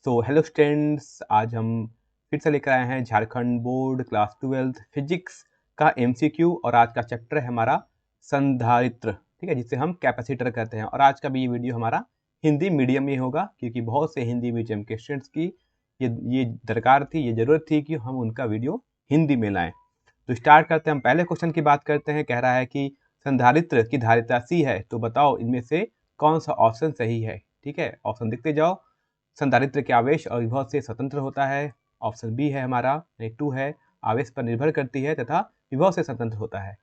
So hello students, आज हम फिर से लेकर आए हैं झारखंड बोर्ड क्लास 12 फिजिक्स का एमसीक्यू। और आज का चैप्टर है हमारा संधारित्र, ठीक है, जिसे हम कैपेसिटर कहते हैं। और आज का भी ये वीडियो हमारा हिंदी मीडियम में होगा, क्योंकि बहुत से हिंदी मीडियम के स्टूडेंट्स की ये दरकार थी, ये ज़रूरत थी कि हम उनका वीडियो हिंदी में लाएँ। तो स्टार्ट करते हैं। हम पहले क्वेश्चन की बात करते हैं। कह रहा है कि संधारित्र की धारिता C है, तो बताओ इनमें से कौन सा ऑप्शन सही है। ठीक है, ऑप्शन देखते जाओ। संधारित्र के आवेश और विभव से स्वतंत्र होता है। ऑप्शन बी है हमारा 2 है, आवेश पर निर्भर करती है तथा विभव से स्वतंत्र होता है।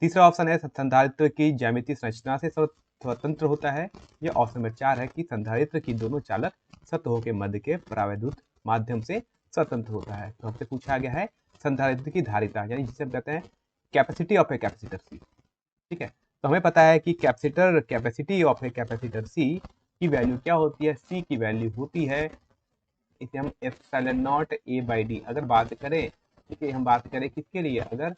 तीसरा ऑप्शन है संधारित्र की ज्यामितीय संरचना से स्वतंत्र होता है। यह ऑप्शन नंबर 4 है कि संधारित्र की दोनों चालक सतहों के मध्य के परावैद्युत माध्यम से स्वतंत्र होता है। तो हमसे पूछा गया है संधारित्र की धारिता, यानी जिसे हम कहते हैं capacity of a capacitor C. ठीक है, तो हमें पता है कि capacity of a capacitor C की वैल्यू क्या होती है। सी की वैल्यू होती है, इसे हम epsilon not A by D अगर बात करें, ठीक है, हम बात करें किसके लिए, अगर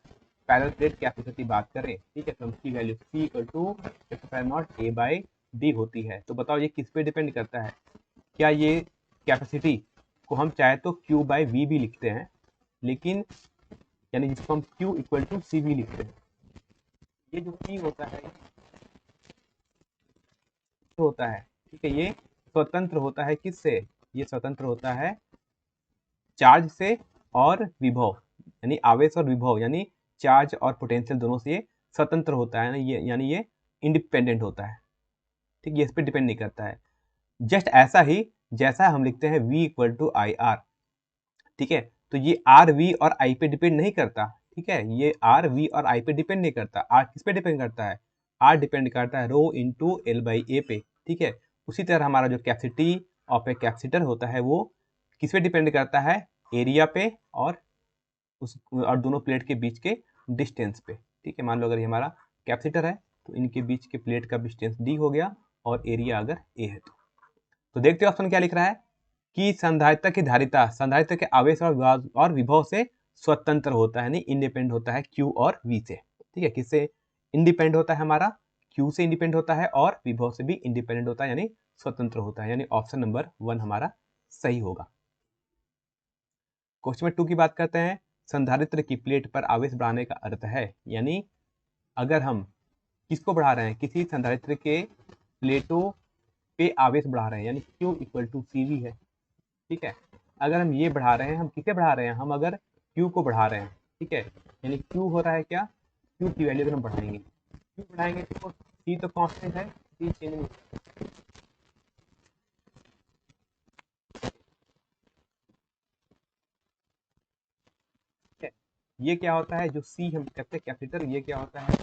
पैरेलल प्लेट कैपेसिटर की बात करें, ठीक है, तो हम की value C equal to epsilon not A by D होती है। तो बताओ ये किस पे डिपेंड करता है। क्या ये कैपेसिटी को हम चाहे तो Q बाई वी भी लिखते हैं, लेकिन यानी जिसको हम Q इक्वल टू सी भी लिखते हैं। ये जो P होता है होता है, ठीक है, ये स्वतंत्र होता है किससे, ये स्वतंत्र होता है चार्ज से और विभव, यानी आवेश और विभव, यानी चार्ज और पोटेंशियल दोनों से ये स्वतंत्र होता है ना, ये यानी ये इंडिपेंडेंट होता है। ठीक, ये इस पर डिपेंड नहीं करता है। जस्ट ऐसा ही जैसा हम लिखते हैं V equal to I R, ठीक है, तो ये आर वी और आई पे डिपेंड नहीं करता। ठीक है, ये आर वी और आई पे डिपेंड नहीं करता। आर किस पे डिपेंड करता है, आर डिपेंड करता है रो इंटू एल बाई ए पे। ठीक है, उसी तरह हमारा जो कैपेसिटी ऑफ ए कैपेसिटर होता है वो किस पे डिपेंड करता है, एरिया पे और दोनों प्लेट के बीच के डिस्टेंस पे। ठीक है, मान लो अगर ये हमारा कैपेसिटर है तो इनके बीच के प्लेट का डिस्टेंस डी हो गया और एरिया अगर ए है तो देखते हो ऑप्शन क्या लिख रहा है कि संधारित्र की धारिता संधारित्र के आवेश और विभव से स्वतंत्र होता है, यानी इंडिपेंडेंट होता है Q और V से। ठीक है, किससे इंडिपेंडेंट होता है, हमारा Q से इंडिपेंडेंट होता है और विभव से भी इंडिपेंडेंट होता है, यानी स्वतंत्र होता है, यानी ऑप्शन नंबर 1 हमारा सही होगा। क्वेश्चन नंबर 2 की बात करते हैं। संधारित्र की प्लेट पर आवेश बढ़ाने का अर्थ है, यानी अगर हम किसको बढ़ा रहे हैं, किसी संधारित्र के प्लेटों पे आवेश बढ़ा रहे हैं, यानी Q इक्वल टू CV है। ठीक है, अगर हम ये बढ़ा रहे हैं, हम किसे बढ़ा रहे हैं, हम अगर Q को बढ़ा रहे हैं, ठीक है, यानी Q हो रहा है क्या, Q की वैल्यू अगर हम बढ़ाएंगे, Q बढ़ाएंगे तो C तो कांस्टेंट है, C चेंज नहीं। ठीक है, ये क्या होता है, जो C हम कहते हैं कैपेसिटर, ये क्या होता है,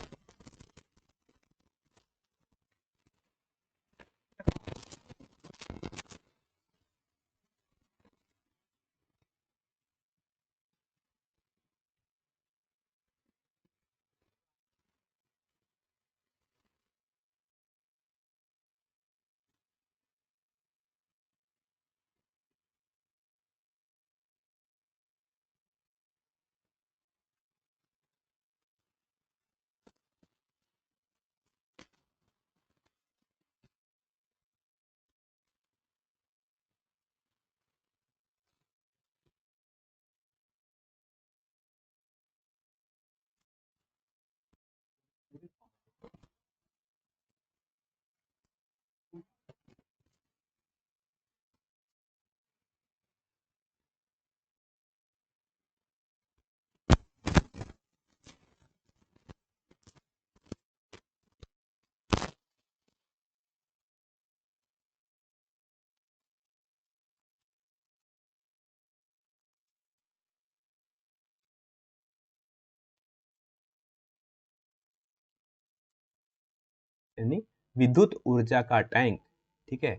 यानी विद्युत ऊर्जा का टैंक। ठीक है,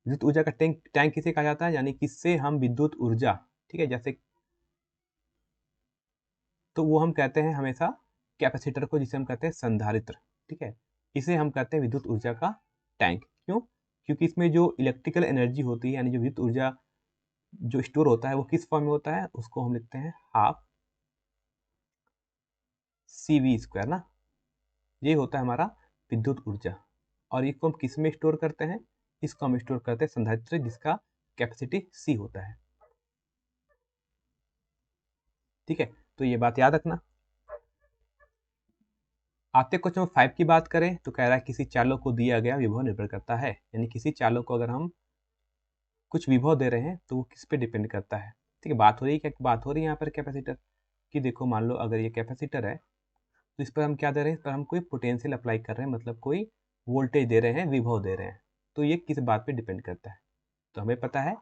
विद्युत ऊर्जा का टैंक टैंक किसे कहा जाता है, यानी किससे हम विद्युत ऊर्जा, ठीक है, जैसे तो वो हम कहते हैं हमेशा कैपेसिटर को, जिसे हम कहते हैं संधारित्र। ठीक है, इसे हम कहते हैं विद्युत ऊर्जा का टैंक। क्यों, क्योंकि इसमें जो इलेक्ट्रिकल एनर्जी होती है, यानी जो विद्युत ऊर्जा जो स्टोर होता है वो किस फॉर्म में होता है, उसको हम लिखते हैं हाफ CV² ना, ये होता है हमारा विद्युत ऊर्जा। और इसको हम किस में स्टोर करते हैं, इसको हम स्टोर करते हैं संधारित्र, जिसका कैपेसिटी C होता है। ठीक है, तो ये बात याद रखना। आते क्वेश्चन 5 की बात करें तो कह रहा है किसी चालक को दिया गया विभव निर्भर करता है, यानी किसी चालक को अगर हम कुछ विभव दे रहे हैं तो वो किस पे डिपेंड करता है। ठीक है, बात हो रही है क्या, बात हो रही है यहाँ पर कैपेसिटर की। देखो मान लो अगर ये कैपेसिटर है तो इस पर हम क्या दे रहे हैं, इस पर हम कोई पोटेंशियल अप्लाई कर रहे हैं, मतलब कोई वोल्टेज दे रहे हैं, विभव दे रहे हैं। तो ये किस बात पे डिपेंड करता है, तो हमें पता है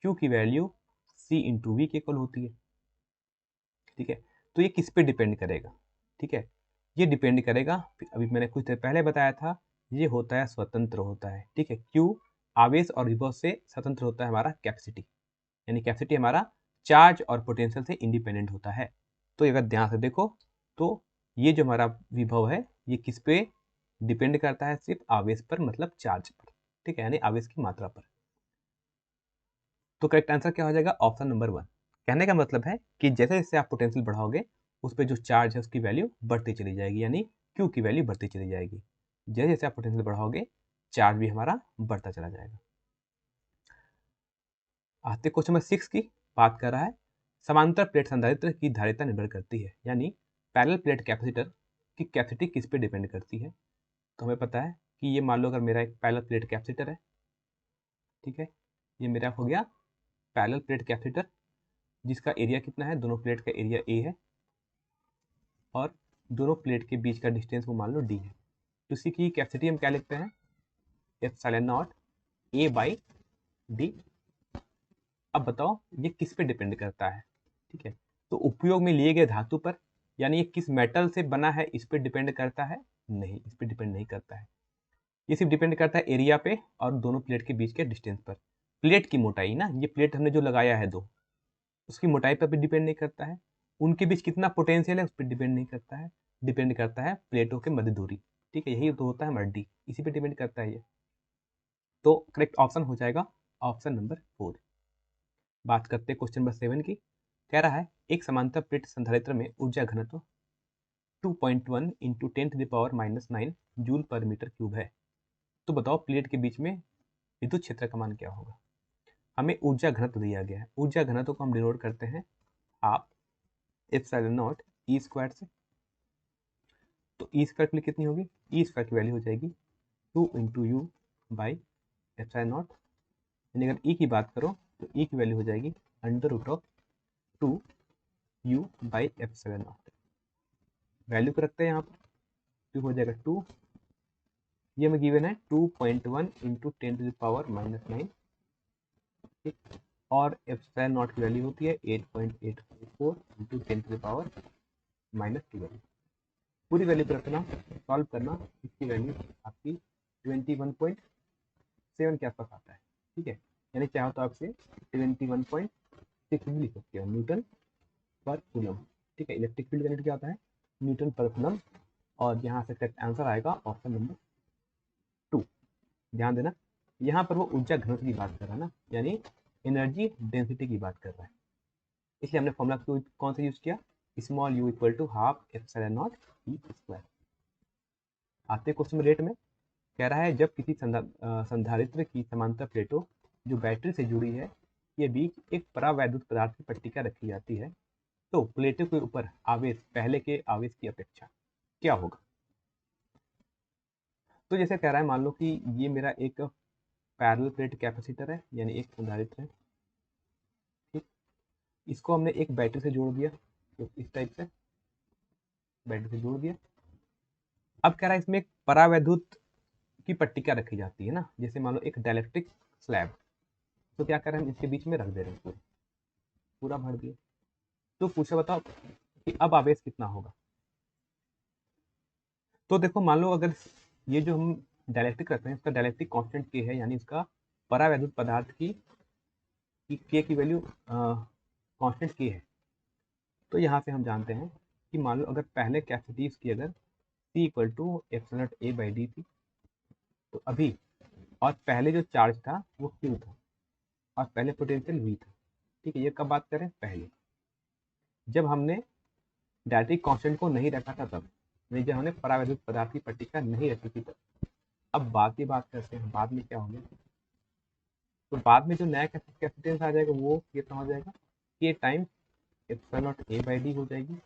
Q की वैल्यू C इंटू वी के इक्वल होती है। ठीक है, तो ये किस पे डिपेंड करेगा। ठीक है, ये डिपेंड करेगा, अभी मैंने कुछ देर पहले बताया था, ये होता है स्वतंत्र होता है। ठीक है, Q आवेश और विभव से स्वतंत्र होता है हमारा कैपेसिटी, यानी कैपेसिटी हमारा चार्ज और पोटेंशियल से इंडिपेंडेंट होता है। तो अगर ध्यान से देखो तो ये जो हमारा विभव है ये किस पे डिपेंड करता है, सिर्फ आवेश पर, मतलब चार्ज पर। ठीक है, यानी आवेश की मात्रा पर। तो करेक्ट आंसर क्या हो जाएगा, ऑप्शन नंबर 1। कहने का मतलब है कि जैसे जैसे आप पोटेंशियल बढ़ाओगे उस पर जो चार्ज है उसकी वैल्यू बढ़ती चली जाएगी, यानी Q की वैल्यू बढ़ती चली जाएगी। जैसे जैसे आप पोटेंशियल बढ़ाओगे चार्ज भी हमारा बढ़ता चला जाएगा। आते क्वेश्चन नंबर 6 की बात कर रहा है, समांतर प्लेट संधारित्र की धारिता निर्भर करती है, यानी पैरेलल प्लेट कैपेसिटर की कैपेसिटी किस पे डिपेंड करती है। तो हमें पता है कि ये मान लो अगर मेरा एक पैरेलल प्लेट कैपेसिटर है। ठीक है, ये मेरा हो गया पैरेलल प्लेट कैपेसिटर, जिसका एरिया कितना है, दोनों प्लेट का एरिया A है और दोनों प्लेट के बीच का डिस्टेंस वो मान लो D है। तो इसी की कैपेसिटी हम क्या लिखते हैं, epsilon not A by D। अब बताओ ये किस पे डिपेंड करता है। ठीक है, तो उपयोग में लिए गए धातु पर, यानी ये किस मेटल से बना है इस पे डिपेंड करता है, नहीं, इस पे डिपेंड नहीं करता है। ये सिर्फ डिपेंड करता है एरिया पे और दोनों प्लेट के बीच के डिस्टेंस पर। प्लेट की मोटाई ना, ये प्लेट हमने जो लगाया है दो, उसकी मोटाई पर भी डिपेंड नहीं करता है। उनके बीच कितना पोटेंशियल है उस पर डिपेंड नहीं करता है, डिपेंड करता है प्लेटों के मध्य दूरी। ठीक है, यही तो होता है हमारा D, इसी पे डिपेंड करता है ये। तो करेक्ट ऑप्शन हो जाएगा ऑप्शन नंबर 4। बात करते हैं क्वेश्चन नंबर 7 की। कह रहा है एक समांतर प्लेट संधारित्र में ऊर्जा घनत्व 2.1 into 10⁻⁻9 joule per metre cube है। तो बताओ प्लेट के बीच में विद्युत क्षेत्र का मान क्या होगा। हमें ऊर्जा घनत्व दिया गया है, ऊर्जा घनत्व को हम डिनोट करते हैं half epsilon not E square से। तो ई स्क्वायर के लिए कितनी होगी, ई स्क्वायर की वैल्यू हो जाएगी 2 into you by epsilon not, यानी अगर ई की बात करो तो ई की वैल्यू हो जाएगी under root of 2 U by epsilon not. Value को रखते हैं यहाँ पर, तो हो जाएगा 2, ये हमें गिवन है 2.1 इंटू 10⁻⁻9। ठीक, और एप्सिलॉन नॉट की वैल्यू होती है 8.844 इंटू 10⁻⁻12। पूरी वैल्यू को रखना, सॉल्व करना, इसकी वैल्यू आपकी 21.7 के आसपास आता है। ठीक है, यानी चाहो तो आपसे 21.6 भी लिख सकते हो न्यूटन पर कूलम। ठीक है, इलेक्ट्रिक फील्ड का यूनिट क्या आता है, न्यूटन पर कूलम, और यहाँ से करेक्ट आंसर आएगा ऑप्शन नंबर 2। ध्यान देना, यहाँ पर वो ऊर्जा घनत्व की बात कर रहा है ना, यानी एनर्जी डेंसिटी की बात कर रहा है, इसलिए हमने फॉर्मूला कौन सा यूज किया, small u equal to half epsilon not E square. आते क्वेश्चन रेट में कह रहा है जब किसी संधारित्र की समांतर प्लेटों जो बैटरी से जुड़ी है ये बीच एक परावैद्युत पदार्थ की पट्टिका रखी जाती है, तो प्लेटों के ऊपर आवेश पहले के आवेश की अपेक्षा क्या होगा। तो जैसे कह रहा है, मान लो कि ये मेरा एक पैरेलल प्लेट कैपेसिटर है, यानी एक संधारित्र है। ठीक, इसको हमने एक बैटरी से जोड़ दिया, तो इस टाइप से बैटरी से जोड़ दिया। अब कह रहा है इसमें एक परावैद्युत की पट्टिका रखी जाती है ना, जैसे मान लो एक डाइलेक्ट्रिक स्लैब, तो क्या कर रहे हैं हम इसके बीच में रख दे रहे हैं, पूरा भर दिया। तो पूछा बताओ कि अब आवेश कितना होगा। तो देखो मान लो अगर ये जो हम डाइलेक्ट्रिक करते हैं इसका डाइलेक्ट्रिक कांस्टेंट के है, यानी इसका परावैद्युत पदार्थ की के की वैल्यू कांस्टेंट के है। तो यहाँ से हम जानते हैं कि मान लो अगर पहले कैपेसिटी की अगर C equal to epsilon not A by D थी, तो अभी और पहले जो चार्ज था वो Q था और पहले पोटेंशियल V था। ठीक है, ये कब बात करें, पहले जब हमने डाइलेक्ट्रिक कांस्टेंट को नहीं रखा था, तब नहीं, जब हमने परावैद्युत पदार्थ की पट्टिका नहीं रखी थी तब। अब बाद की बात करते हैं, बाद में क्या हो गया, तो बाद में जो नया कैपेसिटेंस आ जाएगा वो कितना हो जाएगा, के times epsilon not A by D हो जाएगी।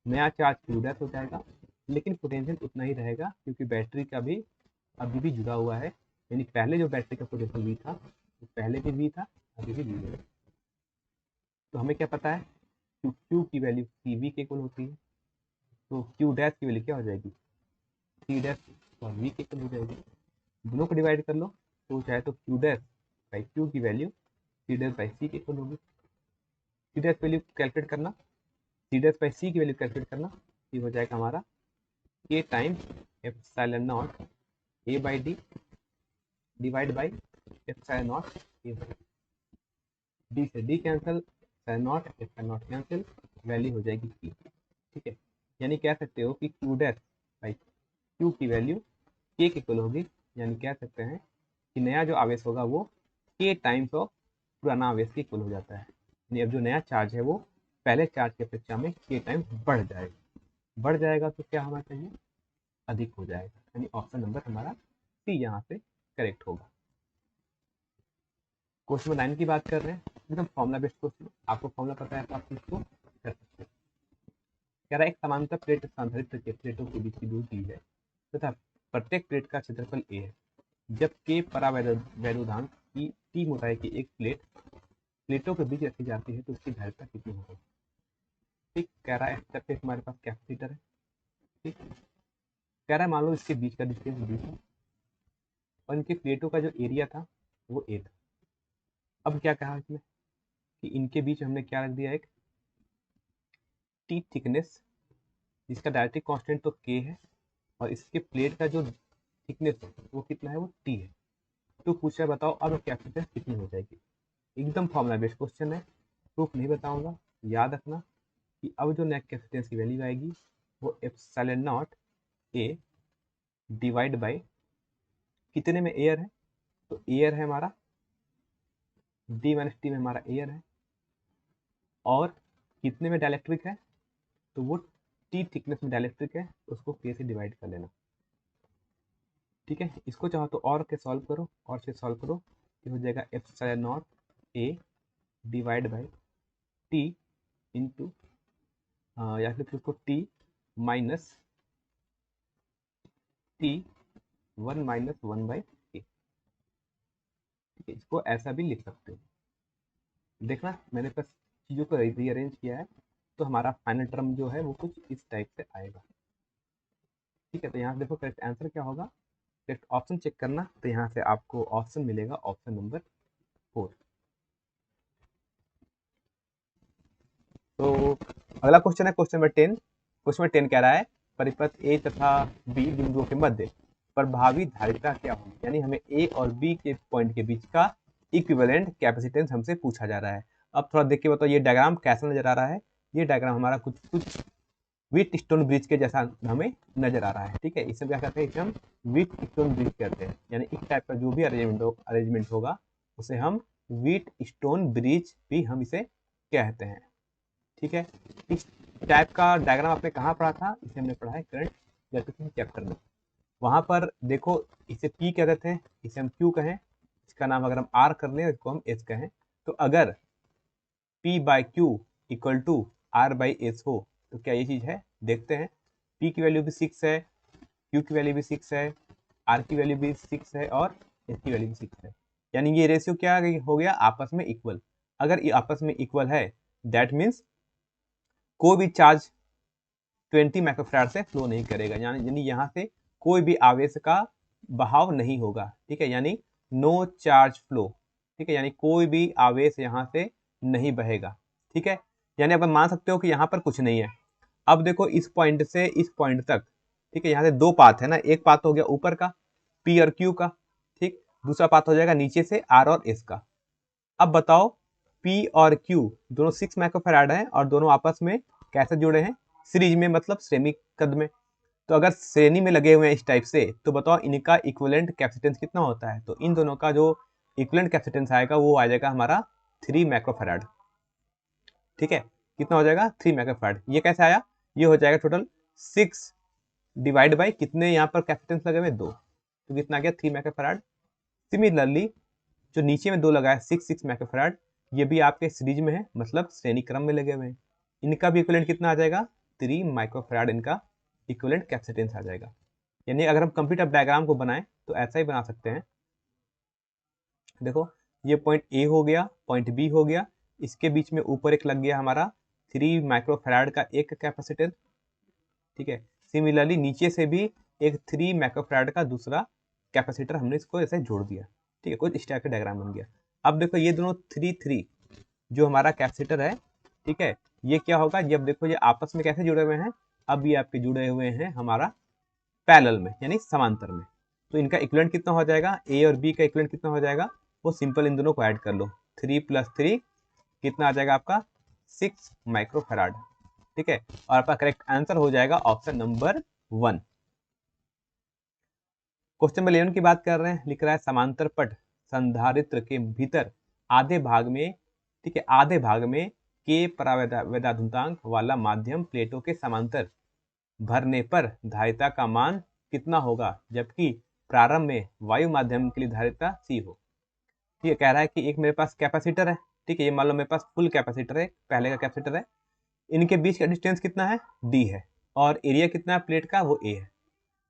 नया चार्ज क्यू डैश हो जाएगा, लेकिन पोटेंशियल उतना ही रहेगा क्योंकि बैटरी का भी अभी भी जुड़ा हुआ है, यानी पहले जो बैटरी का पोटेंशियल वी था वो पहले भी वी था, अभी भी वी है। तो हमें क्या पता है, क्यू की वैल्यू सी वी के इक्वल होती है, तो क्यू डैश की वैल्यू क्या हो जाएगी, सी डैश और वी के इक्वल हो जाएगी। दोनों को डिवाइड कर लो तो चाहे तो क्यू डैश बाई क्यू की वैल्यू सी डैश बाई सी के इक्वल होगी। सी डैश वैल्यू कैलकुलेट करना, सी डैश बाई सी की वैल्यू कैलकुलेट करना, ये हो जाएगा हमारा के times epsilon not A by D divide by epsilon not A by D, से D cancel, epsilon not cancel, value हो जाएगी की। ठीक है, यानी कह सकते हो कि क्यू डैश बाई क्यू की वैल्यू के इक्वल होगी, यानी कह सकते हैं कि नया जो आवेश होगा वो के टाइम्स ऑफ पुराना आवेश के इक्वल हो जाता है। यानी अब जो नया चार्ज है वो पहले चार्ज की अपेक्षा में के टाइम्स बढ़ जाएगा। बढ़ जाएगा तो क्या होना चाहिए, अधिक हो जाएगा, यानी ऑप्शन नंबर हमारा सी यहाँ से करेक्ट होगा। क्वेश्चन नंबर 9 की बात कर रहे हैं, एकदम फॉर्मुला बेस्ड क्वेश्चन, आपको फॉर्मुला पता है तो आप इसको कर सकते हैं। कह रहा है एक समानांतर प्लेट संधारित्र के प्लेटों के बीच की दूरी दी है तथा प्रत्येक प्लेट का क्षेत्रफल ए है। जब के परावैद्युतांक की टी मोटाई की एक प्लेटों के बीच रखी जाती है तो उसकी धारिता कितनी होगी। ठीक, कह रहा है तक हमारे पास कैपेसिटर है। ठीक, कह रहा है मान लो इसके बीच का डिस्टेंस बी था और इनके प्लेटों का जो एरिया था वो ए था। अब क्या कहा इसमें कि इनके बीच हमने क्या रख दिया, एक टी थिकनेस जिसका डायरेक्ट्रिक कांस्टेंट तो के है और इसके प्लेट का जो थिकनेस है वो कितना है, वो टी है। तो पूछ रहा है बताओ अब कैपेसिटेंस कितनी हो जाएगी। एकदम फॉर्मुला बेस्ड क्वेश्चन है, प्रूफ नहीं बताऊंगा। याद रखना कि अब जो नेट कैपेसिटेंस की वैल्यू आएगी वो epsilon not A divide bye कितने में एयर है, तो एयर है हमारा डी माइनस टी में हमारा एयर है, और कितने में डाइलेक्ट्रिक है, तो वो टी थिकनेस में डाइलेक्ट्रिक है, उसको के से डिवाइड कर लेना। ठीक है, इसको चाहो तो और के सॉल्व करो, और से सॉल्व करो, ये हो जाएगा epsilon not A divide by T into या फिर उसको T minus T 1 minus 1 by A. ठीक है, इसको ऐसा भी लिख सकते हो। देखना मैंने बस चीज़ों को रीअरेंज किया है, तो हमारा फाइनल टर्म जो है वो कुछ इस टाइप से आएगा। ठीक है, तो यहाँ देखो करेक्ट आंसर क्या होगा, करेक्ट ऑप्शन चेक करना, तो यहाँ से आपको ऑप्शन मिलेगा ऑप्शन नंबर 4। तो अगला क्वेश्चन है क्वेश्चन नंबर 10। क्वेश्चन नंबर 10 कह रहा है परिपथ ए तथा बी बिंदुओं के मध्य प्रभावी धारिता क्या होगी, यानी हमें ए और बी के पॉइंट के बीच का इक्विवेलेंट कैपेसिटेंस हमसे पूछा जा रहा है। अब थोड़ा देख के बताओ ये डायग्राम कैसा नजर आ रहा है। ये डायग्राम हमारा कुछ व्हीट स्टोन ब्रिज के जैसा हमें नजर आ रहा है। ठीक है, इसमें क्या कहते हैं, इसे हम व्हीट स्टोन ब्रिज कहते हैं, यानी इस टाइप का जो भी अरेंजमेंट होगा उसे हम व्हीट स्टोन ब्रिज भी हम इसे कहते हैं। ठीक है, इस टाइप का डायग्राम आपने कहाँ पढ़ा था, इसे हमने पढ़ा है करंट इलेक्ट्रिसिटी चैप्टर में। वहां पर देखो इसे P कह देते हैं, इसे हम Q कहें, इसका नाम अगर हम R कर लें इसको हम S कहें। तो अगर P by Q equal to R by S हो तो क्या ये चीज़ है, देखते हैं। P की वैल्यू भी 6 है, Q की वैल्यू भी 6 है, R की वैल्यू भी 6 है और S की वैल्यू भी 6 है, यानी ये रेशियो क्या हो गया, आपस में इक्वल। अगर ये आपस में इक्वल है दैट मीन्स कोई भी चार्ज 20 माइक्रोफैराड से फ्लो नहीं करेगा, यानी यहाँ से कोई भी आवेश का बहाव नहीं होगा। ठीक है, यानी नो चार्ज फ्लो। ठीक है, यानी कोई भी आवेश यहाँ से नहीं बहेगा। ठीक है, यानी आप मान सकते हो कि यहाँ पर कुछ नहीं है। अब देखो इस पॉइंट से इस पॉइंट तक, ठीक है, यहाँ से दो पाथ है ना, एक पाथ हो गया ऊपर का P और Q का, ठीक, दूसरा पाथ हो जाएगा नीचे से R और S का। अब बताओ P और Q दोनों 6 माइक्रोफैराड हैं और दोनों आपस में कैसे जुड़े हैं, सीरीज में, मतलब श्रेणी कद में। तो अगर श्रेणी में लगे हुए हैं इस टाइप से, तो बताओ इनका इक्विवेलेंट कैपेसिटेंस कितना होता है, तो इन दोनों का जो इक्विवेलेंट कैपेसिटेंस आएगा वो आ जाएगा हमारा 3 माइक्रोफैराड। ठीक है, कितना हो जाएगा 3 माइक्रोफैराड। ये कैसे आया, ये हो जाएगा टोटल 6 डिवाइड बाई कितने यहाँ पर कैपेसिटेंस लगे हुए 2, तो कितना आ गया 3 माइक्रोफैराड। सिमिलरली जो नीचे में 2 लगा है 6 माइक्रोफैराड, ये भी आपके सीरीज में है, मतलब श्रेणी क्रम में लगे हुए हैं। इनका भी इक्विवेलेंट कितना आ जाएगा, 3 माइक्रोफैराड इनका इक्विवेलेंट कैपेसिटेंस आ जाएगा। यानी अगर हम कंप्यूटर डायग्राम को बनाएं तो ऐसा ही बना सकते हैं। देखो ये पॉइंट ए हो गया, पॉइंट बी हो गया, इसके बीच में ऊपर एक लग गया हमारा 3 माइक्रोफैराड का एक कैपेसिटर, ठीक है। सिमिलरली नीचे से भी एक 3 माइक्रोफैराड का दूसरा कैपेसिटर हमने इसको ऐसे जोड़ दिया, ठीक है। कुछ इस टाइप का डायग्राम बन गया। अब देखो ये दोनों 3 जो हमारा कैपेसिटर है, ठीक है, ये क्या होगा, जब देखो ये आपस में कैसे जुड़े हुए हैं, अब ये आपके जुड़े हुए हैं हमारा पैरेलल में, यानी समांतर में। तो इनका इक्विवेलेंट कितना हो जाएगा, ए और बी का इक्विवेलेंट कितना हो जाएगा, वो सिंपल इन दोनों को ऐड कर लो, 3 + 3 कितना आ जाएगा आपका 6 माइक्रोफैराड, ठीक है। और आपका करेक्ट आंसर हो जाएगा ऑप्शन नंबर 1। क्वेश्चन नंबर 11 की बात कर रहे हैं, लिख रहा है समांतर पट संधारित्र के भीतर आधे भाग में, ठीक है, आधे भाग में के परावैद्युतांक वाला माध्यम प्लेटों के समांतर भरने पर धारिता का मान कितना होगा, जबकि प्रारंभ में वायु माध्यम के लिए धारिता सी हो। ठीक है, कह रहा है कि एक मेरे पास कैपेसिटर है, ठीक है, ये मान लो मेरे पास फुल कैपेसिटर है, पहले का कैपेसिटर है, इनके बीच का डिस्टेंस कितना है, डी है, और एरिया कितना है प्लेट का, वो ए है।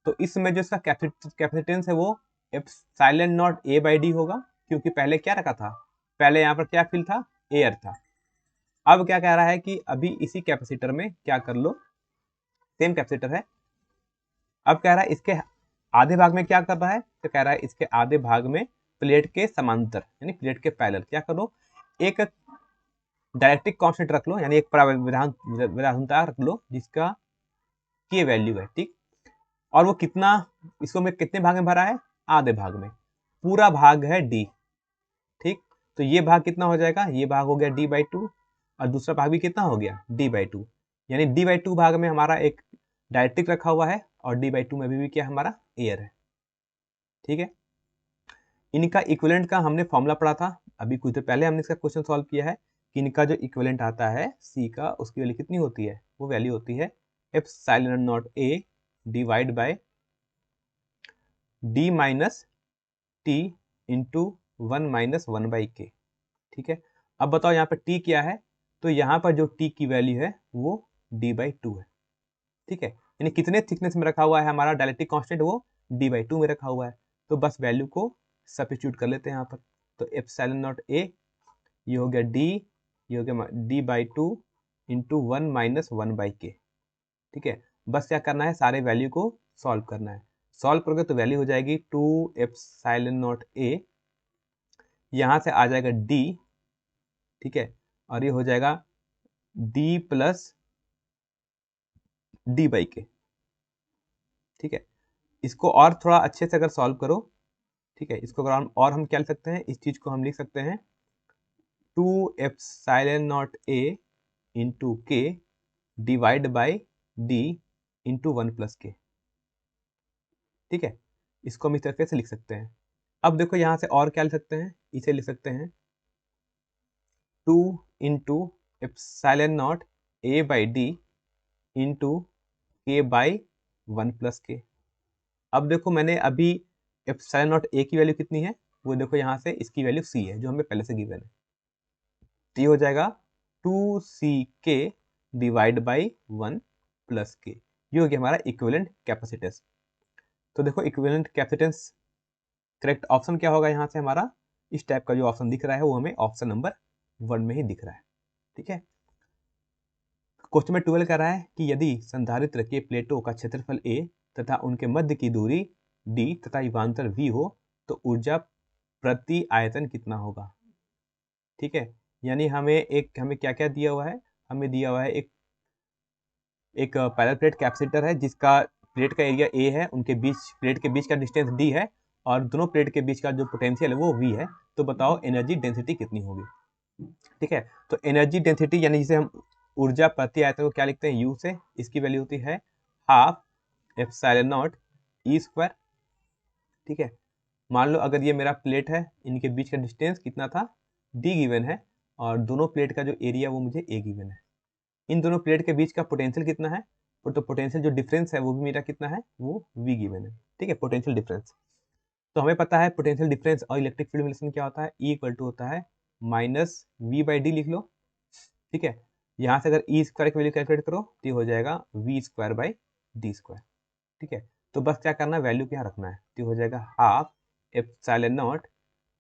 तो इसमें जो इसका कैपेसिटेंस है वो epsilon not A by D होगा, क्योंकि पहले क्या रखा था, पहले यहाँ पर क्या फिल था, एयर था। अब क्या कह रहा है कि अभी इसी कैपेसिटर में क्या कर लो, सेम कैपेसिटर है, अब कह रहा है इसके आधे भाग में क्या कर रहा है, तो कह रहा है इसके आधे भाग में प्लेट के समांतर यानी प्लेट के पैरेलल क्या करो, एक डायरेक्ट्रिक कांस्टेंट रख लो, यानी एक परावैद्युतांक रख लो जिसका के वैल्यू है, ठीक। और वो कितना, इसको मैं कितने भाग में भरा है, आधे भाग में, पूरा भाग है डी, ठीक। तो ये भाग कितना हो जाएगा, ये भाग हो गया d/2 और दूसरा भाग भी कितना हो गया d/2, यानी d/2 भाग में हमारा एक डायरेक्ट्रिक रखा हुआ है और d/2 में भी क्या हमारा एयर है, ठीक है। इनका इक्विवेलेंट का हमने फॉर्मूला पढ़ा था, अभी कुछ देर पहले हमने इसका क्वेश्चन सॉल्व किया है कि इनका जो इक्विवेलेंट आता है सी का, उसकी वैल्यू कितनी होती है, वो वैल्यू होती है epsilon not A divide bye D minus T into 1 - 1/k, ठीक है। अब बताओ यहाँ पर t क्या है, तो यहाँ पर जो t की वैल्यू है वो d/2 है, ठीक है। यानी कितने थिकनेस में रखा हुआ है हमारा डायलेक्ट्रिक कांस्टेंट, वो d/2 में रखा हुआ है। तो बस वैल्यू को सब्स्टिट्यूट कर लेते हैं यहाँ पर, तो एप्सिलॉन नॉट ए, ये हो गया d, ये हो गया d/2 इंटू 1 - 1/k, ठीक है। बस क्या करना है, सारे वैल्यू को सॉल्व करना है, सॉल्व करोगे तो वैल्यू हो जाएगी 2 एप्सिलॉन नॉट ए, यहाँ से आ जाएगा d, ठीक है, और ये हो जाएगा d प्लस d/k, ठीक है। इसको और थोड़ा अच्छे से अगर सॉल्व करो, ठीक है, इसको अगर और हम क्या लिख सकते हैं, इस चीज को हम लिख सकते हैं 2 एप्सिलॉन नॉट ए इंटू के divide by D into 1 + k, ठीक है। इसको हम इस तरीके से लिख सकते हैं। अब देखो यहाँ से और क्या लिख सकते हैं, इसे लिख सकते हैं 2 into epsilon not A by D into के बाई 1 + k। अब देखो मैंने अभी एप्सिलॉन नॉट ए की वैल्यू कितनी है, वो देखो यहाँ से इसकी वैल्यू सी है जो हमें पहले से गिवन है, तो ये हो जाएगा 2ck डिवाइड बाई 1 + k, ये हो गया हमारा इक्विवेलेंट कैपेसिटेंस। तो देखो इक्विवेलेंट कैपेसिटेंस करेक्ट ऑप्शन क्या होगा, यहाँ से हमारा इस टाइप का जो ऑप्शन दिख रहा है वो हमें ऑप्शन नंबर 1 में ही दिख रहा है, ठीक है। क्वेश्चन नंबर 12 कह रहा है कि यदि संधारित्र के प्लेटों का क्षेत्रफल a तथा उनके मध्य की दूरी d तथा युगांतर v हो तो ऊर्जा प्रति आयतन कितना होगा, ठीक है। यानी हमें क्या क्या दिया हुआ है, हमें दिया हुआ है एक पैरेलल प्लेट कैपेसिटर है जिसका प्लेट का एरिया a है, उनके बीच प्लेट के बीच का डिस्टेंस d है और दोनों प्लेट के बीच का जो पोटेंशियल है वो v है। तो बताओ एनर्जी डेंसिटी कितनी होगी, ठीक है। तो एनर्जी डेंसिटी यानी जिसे हम ऊर्जा प्रति आयतन को क्या लिखते हैं, u से, इसकी वैल्यू होती है हाफ एप्सिलॉन नॉट e², ठीक है। मान लो अगर ये मेरा प्लेट है, इनके बीच का डिस्टेंस कितना था, d गिवन है, और दोनों प्लेट का जो एरिया वो मुझे a गिवन है। इन दोनों प्लेट के बीच का पोटेंशियल कितना है, तो पोटेंशियल जो डिफरेंस है वो भी मेरा कितना है, वो v गिवन है, ठीक है, पोटेंशियल डिफरेंस। तो हमें पता है पोटेंशियल डिफरेंस और इलेक्ट्रिक फील्ड रिलेशन क्या होता है, E इक्वल टू होता है माइनस V/d लिख लो, ठीक है। यहाँ से अगर E स्क्वायर की वैल्यू कैलकुलेट करो तो ये हो जाएगा V²/d², ठीक है। तो बस क्या करना है, वैल्यू क्या रखना है, तो हो जाएगा हाफ एप्सिलॉन नॉट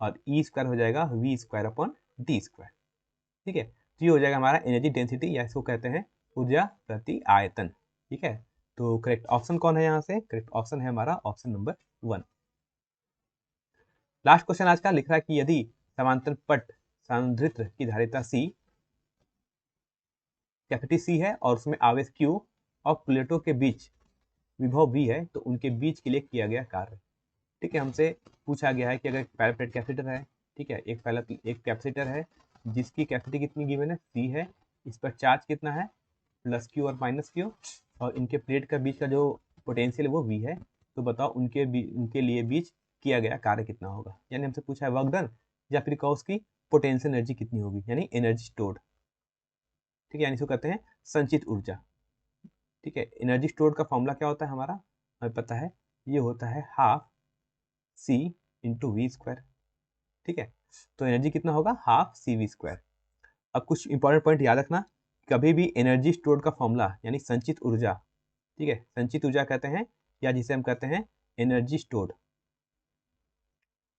और E स्क्वायर हो जाएगा V²/d², ठीक है। तो ये हो जाएगा हमारा एनर्जी डेंसिटी, या इसको कहते हैं ऊर्जा प्रति आयतन, ठीक है। तो करेक्ट ऑप्शन कौन है यहाँ से, करेक्ट ऑप्शन है हमारा ऑप्शन नंबर 1। लास्ट क्वेश्चन आज का लिख रहा है कि यदि समांतर पट संधारित्र की धारिता C, कैपेसिटी C है और उसमें आवेश Q और प्लेटों के बीच विभव V है, तो उनके बीच के लिए किया गया कार्य, ठीक है। हमसे पूछा गया है कि अगर पहला प्लेट कैपेसिटर है, ठीक है, एक कैपेसिटर है जिसकी कैपेसिटी कितनी गिवन है, C है, इस पर चार्ज कितना है, प्लस Q और माइनस Q, और इनके प्लेट का बीच का जो पोटेंशियल है वो V है, तो बताओ उनके लिए बीच किया गया कार्य कितना होगा। यानी हमसे पूछा है वर्क डन, या फिर कहो उसकी पोटेंशियल एनर्जी कितनी होगी, यानी एनर्जी स्टोर्ड, ठीक है, यानी इसको कहते हैं संचित ऊर्जा, ठीक है। एनर्जी स्टोर्ड का फॉर्मूला क्या होता है हमारा, हमें पता है, ये होता है हाफ C इंटू V², ठीक है। तो एनर्जी कितना होगा, हाफ CV²। अब कुछ इंपॉर्टेंट पॉइंट याद रखना, कभी भी एनर्जी स्टोर्ड का फॉर्मूला यानी संचित ऊर्जा, ठीक है, संचित ऊर्जा कहते हैं, या जिसे हम कहते हैं एनर्जी स्टोर्ड,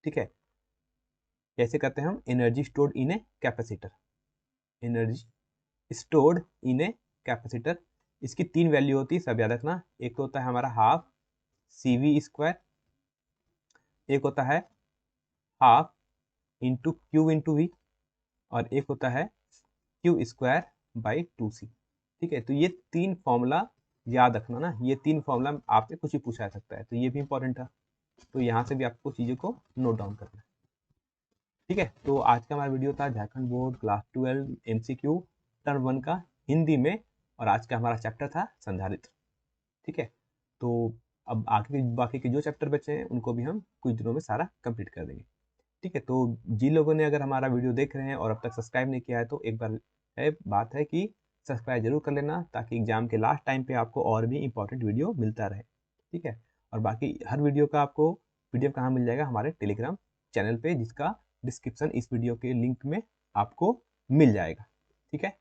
ठीक है। कैसे करते हैं हम, energy stored in a capacitor, energy stored in a capacitor, इसकी 3 वैल्यू होती है, सब याद रखना। एक तो होता है हमारा हाफ CV², एक होता है half into Q into V, और एक होता है Q²/2C, ठीक है। तो ये 3 फॉर्मूला याद रखना ना, ये 3 फॉर्मूला आपसे कुछ भी पूछा जा सकता है, तो ये भी इंपॉर्टेंट था, तो यहाँ से भी आपको चीज़ों को नोट डाउन करना है, ठीक है। तो आज का हमारा वीडियो था Jharkhand board class 12 MCQ term 1 का हिंदी में, और आज का हमारा चैप्टर था संधारित्र, ठीक है। तो अब आगे बाकी के जो चैप्टर बचे हैं उनको भी हम कुछ दिनों में सारा कंप्लीट कर देंगे, ठीक है। तो जिन लोगों ने अगर हमारा वीडियो देख रहे हैं और अब तक सब्सक्राइब नहीं किया है, तो एक बार बात है कि सब्सक्राइब जरूर कर लेना, ताकि एग्जाम के लास्ट टाइम पे आपको और भी इंपॉर्टेंट वीडियो मिलता रहे, ठीक है। और बाकी हर वीडियो का आपको PDF कहाँ मिल जाएगा, हमारे टेलीग्राम चैनल पे, जिसका डिस्क्रिप्शन इस वीडियो के लिंक में आपको मिल जाएगा, ठीक है।